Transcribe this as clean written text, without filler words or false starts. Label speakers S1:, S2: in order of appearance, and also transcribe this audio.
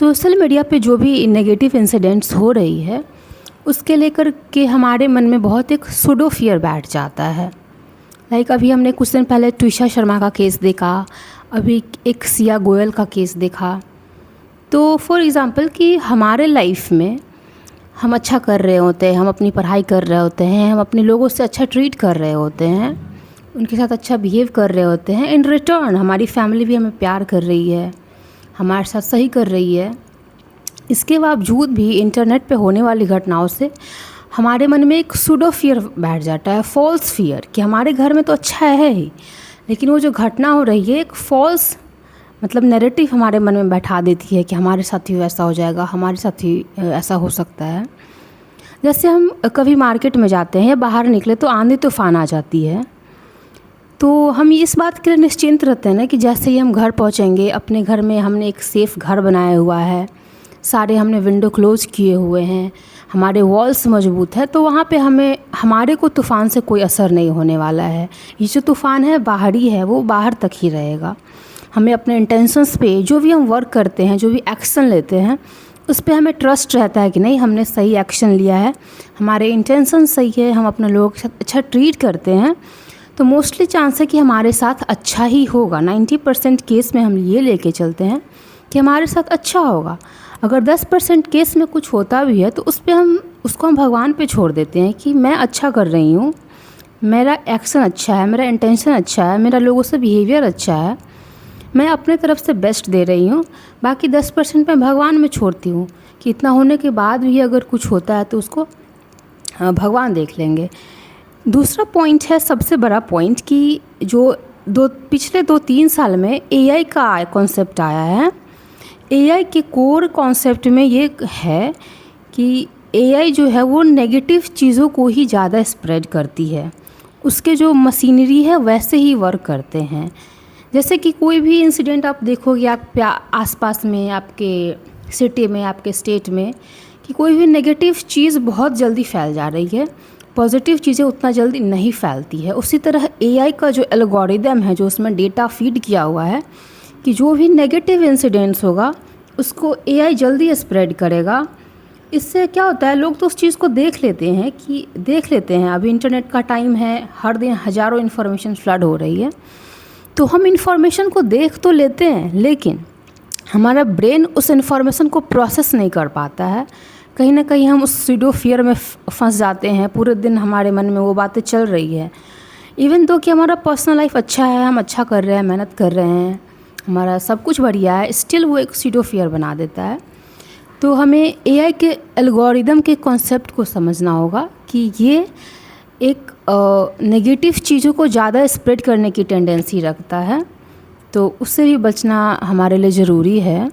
S1: Social media पे जो भी नेगेटिव इंसिडेंट्स हो रही है उसके लेकर के हमारे मन में बहुत एक सुडो फियर बैठ जाता है। लाइक अभी हमने कुछ दिन पहले ट्विशा शर्मा का केस देखा, अभी एक सिया गोयल का केस देखा। तो फॉर एग्ज़ाम्पल कि हमारे लाइफ में हम अच्छा कर रहे होते हैं, हम अपनी पढ़ाई कर रहे होते हैं, हम अपने लोगों से अच्छा ट्रीट कर रहे होते हैं, उनके साथ अच्छा बिहेव कर रहे होते हैं। इन रिटर्न हमारी फैमिली भी हमें प्यार कर रही है, हमारे साथ सही कर रही है। इसके बावजूद भी इंटरनेट पे होने वाली घटनाओं से हमारे मन में एक सूडो फियर बैठ जाता है, फॉल्स फियर, कि हमारे घर में तो अच्छा है ही, लेकिन वो जो घटना हो रही है एक फॉल्स मतलब नैरेटिव हमारे मन में बैठा देती है कि हमारे साथ ही ऐसा हो जाएगा, हमारे साथ ही ऐसा हो सकता है। जैसे हम कभी मार्केट में जाते हैं या बाहर निकले तो आंधी तूफान आ जाती है, तो हम इस बात के लिए निश्चिंत रहते हैं ना कि जैसे ही हम घर पहुंचेंगे, अपने घर में हमने एक सेफ़ घर बनाया हुआ है, सारे हमने विंडो क्लोज़ किए हुए हैं, हमारे वॉल्स मजबूत है, तो वहाँ पे हमारे को तूफ़ान से कोई असर नहीं होने वाला है। ये जो तूफ़ान है बाहरी है, वो बाहर तक ही रहेगा। हमें अपने इंटेंशंस पे जो भी हम वर्क करते हैं, जो भी एक्शन लेते हैं, उस पे हमें ट्रस्ट रहता है कि नहीं हमने सही एक्शन लिया है, हमारे इंटेंशन सही है, हम अपने लोगों के साथ अच्छा ट्रीट करते हैं, तो मोस्टली चांस है कि हमारे साथ अच्छा ही होगा। 90% केस में हम ये लेके चलते हैं कि हमारे साथ अच्छा होगा। अगर 10% केस में कुछ होता भी है तो उसको हम भगवान पे छोड़ देते हैं कि मैं अच्छा कर रही हूँ, मेरा एक्शन अच्छा है, मेरा इंटेंशन अच्छा है, मेरा लोगों से बिहेवियर अच्छा है, मैं अपने तरफ से बेस्ट दे रही हूँ। बाकी 10% मैं भगवान में छोड़ती हूँ कि इतना होने के बाद भी अगर कुछ होता है तो उसको भगवान देख लेंगे। दूसरा पॉइंट है, सबसे बड़ा पॉइंट, कि जो पिछले 2-3 साल में एआई का कॉन्सेप्ट आया है। एआई के कोर कॉन्सेप्ट में ये है कि एआई जो है वो नेगेटिव चीज़ों को ही ज़्यादा स्प्रेड करती है, उसके जो मशीनरी है वैसे ही वर्क करते हैं। जैसे कि कोई भी इंसिडेंट आप देखोगे आप आसपास में, आपके सिटी में, आपके स्टेट में, कि कोई भी नेगेटिव चीज़ बहुत जल्दी फैल जा रही है, पॉजिटिव चीज़ें उतना जल्दी नहीं फैलती है। उसी तरह एआई का जो एल्गोरिदम है, जो उसमें डेटा फीड किया हुआ है, कि जो भी नेगेटिव इंसिडेंट्स होगा उसको एआई जल्दी स्प्रेड करेगा। इससे क्या होता है, लोग तो उस चीज़ को देख लेते हैं। अभी इंटरनेट का टाइम है, हर दिन हज़ारों इन्फॉर्मेशन फ्लड हो रही है, तो हम इन्फॉर्मेशन को देख तो लेते हैं, लेकिन हमारा ब्रेन उस इन्फॉर्मेशन को प्रोसेस नहीं कर पाता है। कहीं ना कहीं हम उस सूडो फियर में फंस जाते हैं। पूरे दिन हमारे मन में वो बातें चल रही है, इवन दो कि हमारा पर्सनल लाइफ अच्छा है, हम अच्छा कर रहे हैं, मेहनत कर रहे हैं, हमारा सब कुछ बढ़िया है, स्टिल वो एक सूडो फियर बना देता है। तो हमें एआई के एल्गोरिदम के कॉन्सेप्ट को समझना होगा कि ये एक नेगेटिव चीज़ों को ज़्यादा स्प्रेड करने की टेंडेंसी रखता है, तो उससे भी बचना हमारे लिए ज़रूरी है।